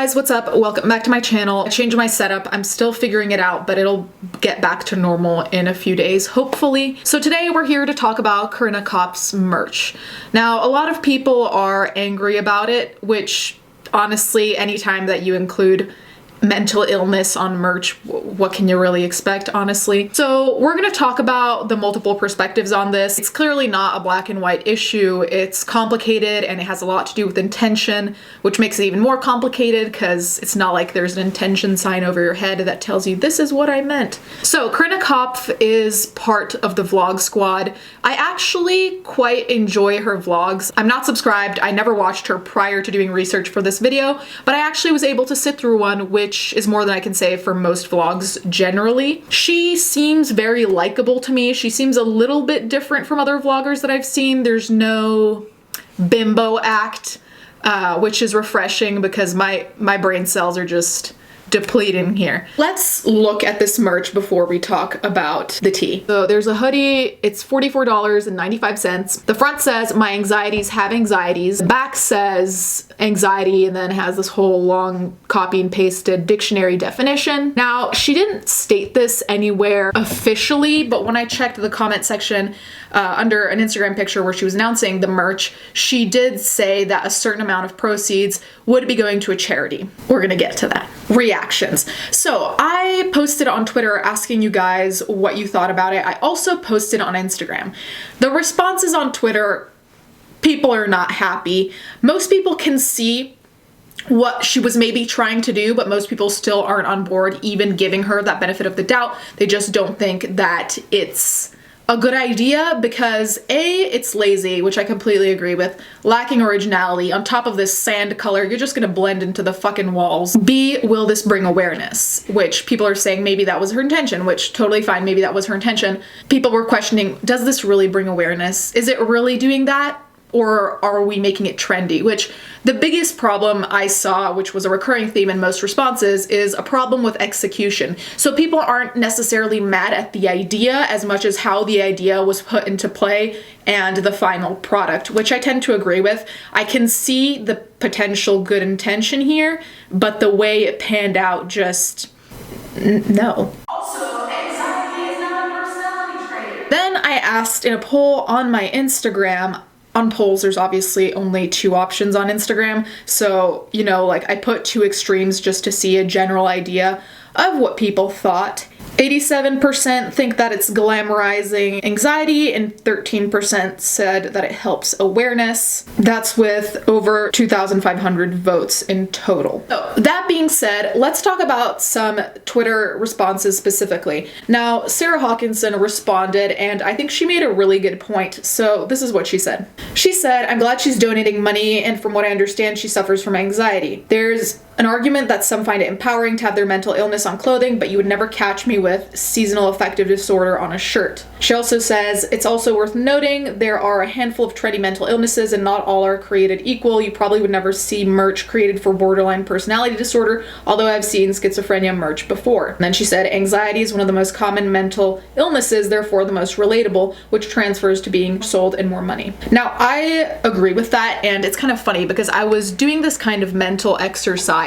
guys, what's up? Welcome back to my channel. I changed my setup. I'm still figuring it out, but it'll get back to normal in a few days, hopefully. So today we're here to talk about Corinna Kopp's merch. Now, a lot of people are angry about it, which honestly, anytime that you include mental illness on merch, what can you really expect, honestly? So we're gonna talk about the multiple perspectives on this. It's clearly not a black and white issue. It's complicated and it has a lot to do with intention, which makes it even more complicated because it's not like there's an intention sign over your head that tells you this is what I meant. So Corinna Kopp is part of the vlog squad. I actually quite enjoy her vlogs. I'm not subscribed. I never watched her prior to doing research for this video, but I actually was able to sit through one, which is more than I can say for most vlogs generally. She seems very likable to me. She seems a little bit different from other vloggers that I've seen. There's no bimbo act, which is refreshing because my brain cells are just depleting here. Let's look at this merch before we talk about the tea. So there's a hoodie, it's $44.95. The front says, "My anxieties have anxieties." The back says anxiety and then has this whole long copy and pasted dictionary definition. Now, she didn't state this anywhere officially, but when I checked the comment section under an Instagram picture where she was announcing the merch, she did say that a certain amount of proceeds would be going to a charity. We're gonna get to that. Reactions. So I posted on Twitter asking you guys what you thought about it. I also posted on Instagram. The responses on Twitter, people are not happy. Most people can see what she was maybe trying to do, but most people still aren't on board, even giving her that benefit of the doubt. They just don't think that it's a good idea because A, it's lazy, which I completely agree with, lacking originality. On top of this sand color, you're just gonna blend into the fucking walls. B, will this bring awareness? Which people are saying maybe that was her intention, which totally fine, maybe that was her intention. People were questioning, does this really bring awareness? Is it really doing that? Or are we making it trendy? Which the biggest problem I saw, which was a recurring theme in most responses, is a problem with execution. So people aren't necessarily mad at the idea as much as how the idea was put into play and the final product, which I tend to agree with. I can see the potential good intention here, but the way it panned out just, no. Also, anxiety is not a personality trait. Then I asked in a poll on my Instagram. On polls, there's obviously only two options on Instagram. So, you know, like I put two extremes just to see a general idea of what people thought. 87% think that it's glamorizing anxiety and 13% said that it helps awareness. That's with over 2,500 votes in total. So that being said, let's talk about some Twitter responses specifically. Now, Sarah Hawkinson responded and I think she made a really good point. So this is what she said. She said, "I'm glad she's donating money and from what I understand, she suffers from anxiety. There's an argument that some find it empowering to have their mental illness on clothing, but you would never catch me with seasonal affective disorder on a shirt." She also says, "It's also worth noting there are a handful of trendy mental illnesses and not all are created equal. You probably would never see merch created for borderline personality disorder, although I've seen schizophrenia merch before." And then she said, "Anxiety is one of the most common mental illnesses, therefore the most relatable, which transfers to being sold and more money." Now, I agree with that, and it's kind of funny because I was doing this kind of mental exercise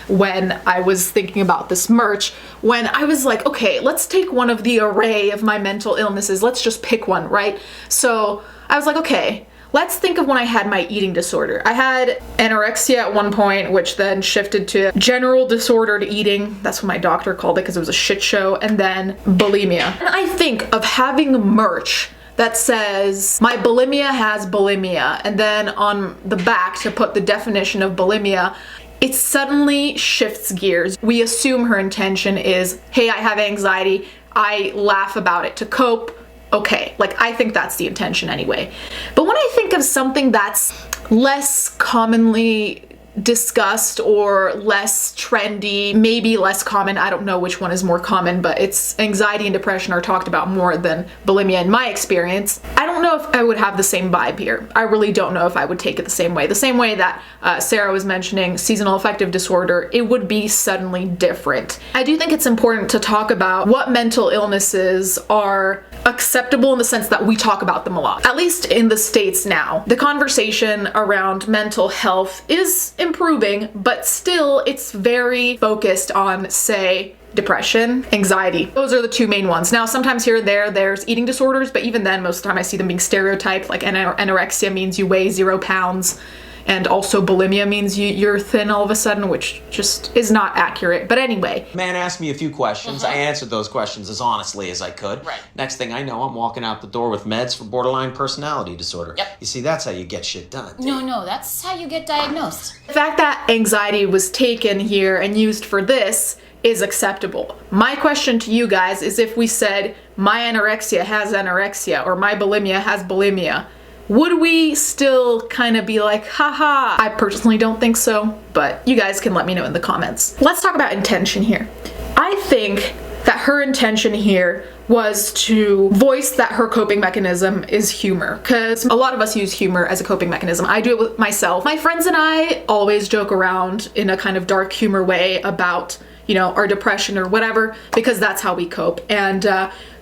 when I was thinking about this merch, when I was like, okay, let's take one of the array of my mental illnesses. Let's just pick one, right? So I was like, okay, let's think of when I had my eating disorder. I had anorexia at one point, which then shifted to general disordered eating. That's what my doctor called it because it was a shit show. And then bulimia. And I think of having merch that says, "My bulimia has bulimia," and then on the back to put the definition of bulimia, it suddenly shifts gears. We assume her intention is, hey, I have anxiety, I laugh about it to cope. Okay, like I think that's the intention anyway. But when I think of something that's less commonly discussed or less trendy, maybe less common, I don't know which one is more common, but it's anxiety and depression are talked about more than bulimia in my experience. I don't don't know if I would have the same vibe here. I really don't know if I would take it the same way. The same way that Sarah was mentioning seasonal affective disorder, it would be suddenly different. I do think it's important to talk about what mental illnesses are acceptable in the sense that we talk about them a lot. At least in the States now. The conversation around mental health is improving, but still it's very focused on, say, depression, anxiety. Those are the two main ones. Now, sometimes here or there's eating disorders, but even then, most of the time I see them being stereotyped, like anorexia means you weigh 0 pounds, and also bulimia means you're thin all of a sudden, which just is not accurate. But anyway. Man asked me a few questions. I answered those questions as honestly as I could. Right. Next thing I know, I'm walking out the door with meds for borderline personality disorder. Yep. You see, that's how you get shit done. No, that's how you get diagnosed. The fact that anxiety was taken here and used for this is acceptable. My question to you guys is, if we said my anorexia has anorexia or my bulimia has bulimia, would we still kind of be like, haha? I personally don't think so, but you guys can let me know in the comments. Let's talk about intention here. I think that her intention here was to voice that her coping mechanism is humor, because a lot of us use humor as a coping mechanism. I do it with myself. My friends and I always joke around in a kind of dark humor way about, you know, our depression or whatever, because that's how we cope. And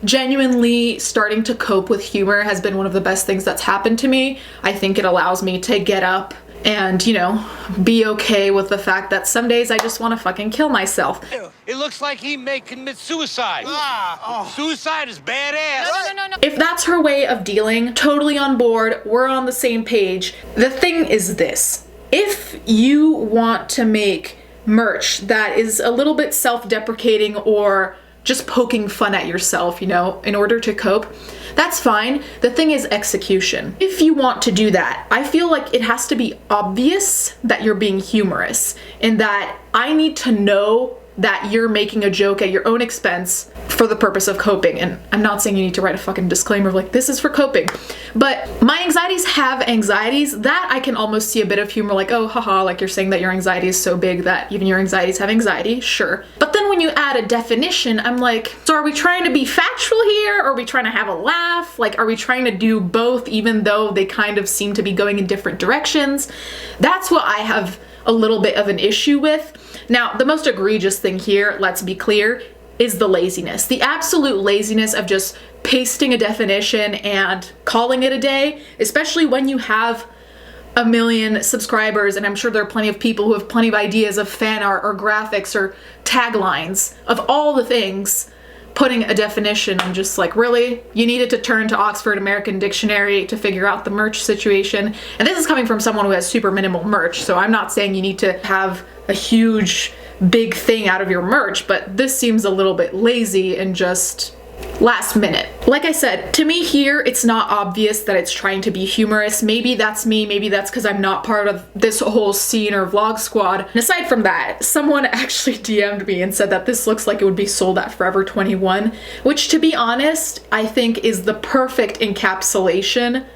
genuinely starting to cope with humor has been one of the best things that's happened to me. I think it allows me to get up and, you know, be okay with the fact that some days I just want to fucking kill myself. It looks like he may commit suicide. Suicide is badass. No. If that's her way of dealing, totally on board, we're on the same page. The thing is this: if you want to make merch that is a little bit self-deprecating or just poking fun at yourself, you know, in order to cope, that's fine. The thing is execution. If you want to do that, I feel like it has to be obvious that you're being humorous, and that I need to know that you're making a joke at your own expense for the purpose of coping. And I'm not saying you need to write a fucking disclaimer like this is for coping, but my anxieties have anxieties that I can almost see a bit of humor, like, oh, haha, like you're saying that your anxiety is so big that even your anxieties have anxiety, sure. But then when you add a definition, I'm like, so are we trying to be factual here? Or are we trying to have a laugh? Like, are we trying to do both even though they kind of seem to be going in different directions? That's what I have a little bit of an issue with. Now, the most egregious thing here, let's be clear, is the laziness. The absolute laziness of just pasting a definition and calling it a day, especially when you have 1 million subscribers, and I'm sure there are plenty of people who have plenty of ideas of fan art or graphics or taglines of all the things. Putting a definition, I'm just like, really? You needed to turn to Oxford American Dictionary to figure out the merch situation? And this is coming from someone who has super minimal merch, so I'm not saying you need to have a huge, big thing out of your merch, but this seems a little bit lazy and just last minute. Like I said, to me here, it's not obvious that it's trying to be humorous. Maybe that's me, maybe that's because I'm not part of this whole scene or vlog squad. And aside from that, someone actually DM'd me and said that this looks like it would be sold at Forever 21, which, to be honest, I think is the perfect encapsulation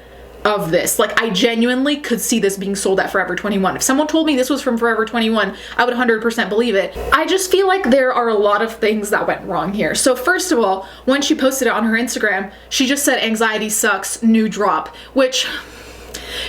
of this. Like, I genuinely could see this being sold at Forever 21. If someone told me this was from Forever 21, I would 100% believe it. I just feel like there are a lot of things that went wrong here. So first of all, when she posted it on her Instagram, she just said anxiety sucks, new drop, which,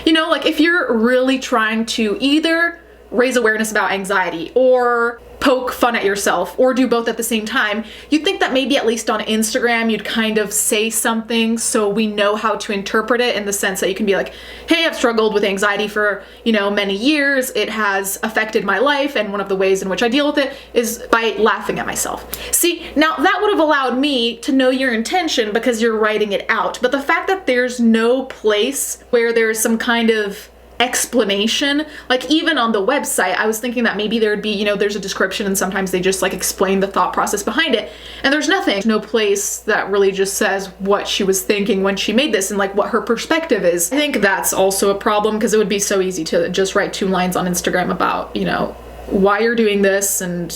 you know, like, if you're really trying to either raise awareness about anxiety or poke fun at yourself or do both at the same time, you'd think that maybe at least on Instagram you'd kind of say something so we know how to interpret it, in the sense that you can be like, hey, I've struggled with anxiety for, you know, many years. It has affected my life, and one of the ways in which I deal with it is by laughing at myself. See, now that would have allowed me to know your intention because you're writing it out. But the fact that there's no place where there's some kind of explanation, like even on the website, I was thinking that maybe there'd be, you know, there's a description and sometimes they just like explain the thought process behind it, and there's nothing, no place that really just says what she was thinking when she made this and like what her perspective is. I think that's also a problem, because it would be so easy to just write 2 lines on Instagram about, you know, why you're doing this and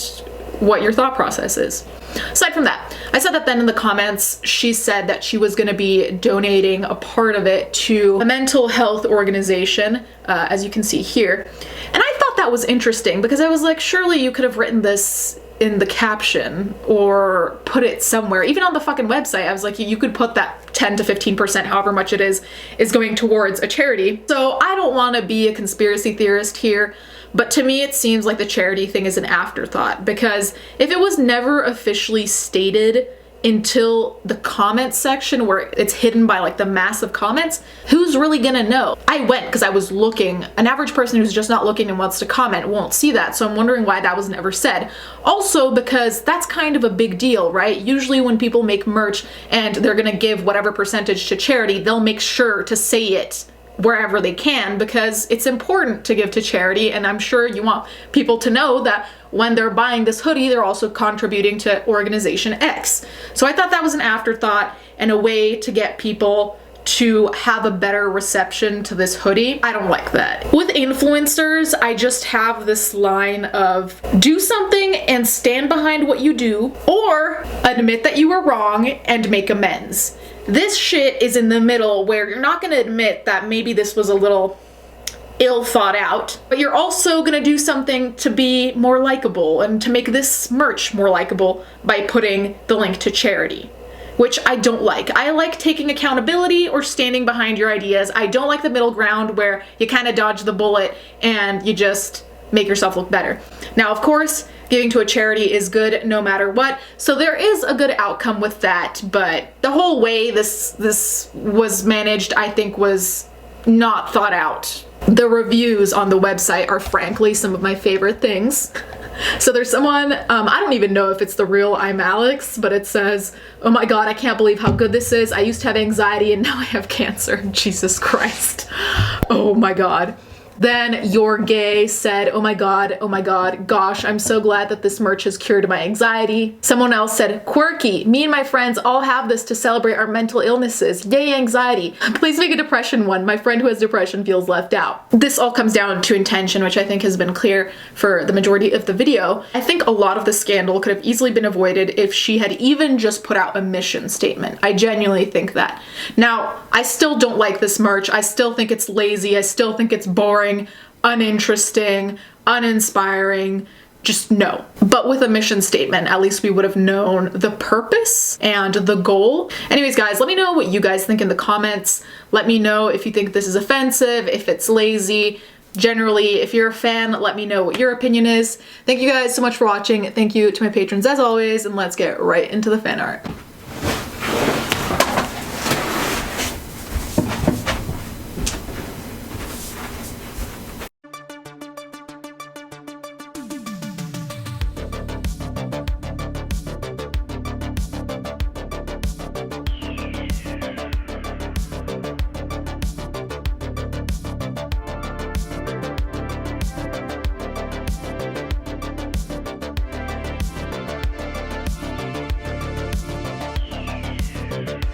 what your thought process is. Aside from that, I said that then in the comments, she said that she was going to be donating a part of it to a mental health organization, as you can see here. And I thought that was interesting, because I was like, surely you could have written this in the caption or put it somewhere. Even on the fucking website, I was like, you could put that 10 to 15%, however much it is going towards a charity. So I don't want to be a conspiracy theorist here, but to me it seems like the charity thing is an afterthought, because if it was never officially stated until the comments section where it's hidden by like the massive comments, who's really gonna know? I went because I was looking. An average person who's just not looking and wants to comment won't see that, so I'm wondering why that was never said. Also because that's kind of a big deal, right? Usually when people make merch and they're gonna give whatever percentage to charity, they'll make sure to say it wherever they can, because it's important to give to charity, and I'm sure you want people to know that when they're buying this hoodie, they're also contributing to organization X. So I thought that was an afterthought and a way to get people to have a better reception to this hoodie. I don't like that. With influencers, I just have this line of do something and stand behind what you do, or admit that you were wrong and make amends. This shit is in the middle where you're not gonna admit that maybe this was a little ill thought out, but you're also gonna do something to be more likable and to make this merch more likable by putting the link to charity, which I don't like. I like taking accountability or standing behind your ideas. I don't like the middle ground where you kind of dodge the bullet and you just make yourself look better. Now, of course, giving to a charity is good no matter what, so there is a good outcome with that, but the whole way this was managed, I think, was not thought out. The reviews on the website are frankly some of my favorite things. So there's someone, I don't even know if it's the real I'm Alex, but it says, "Oh my god, I can't believe how good this is. I used to have anxiety and now I have cancer." Jesus Christ. Oh my god. Then You're Gay said, oh my god, gosh, I'm so glad that this merch has cured my anxiety. Someone else said, quirky, me and my friends all have this to celebrate our mental illnesses. Yay, anxiety. Please make a depression one. My friend who has depression feels left out. This all comes down to intention, which I think has been clear for the majority of the video. I think a lot of the scandal could have easily been avoided if she had even just put out a mission statement. I genuinely think that. Now, I still don't like this merch. I still think it's lazy. I still think it's boring, uninteresting, uninspiring, just no. But with a mission statement, at least we would have known the purpose and the goal. Anyways, guys, let me know what you guys think in the comments. Let me know if you think this is offensive, if it's lazy. Generally, if you're a fan, let me know what your opinion is. Thank you guys so much for watching. Thank you to my patrons as always, and let's get right into the fan art.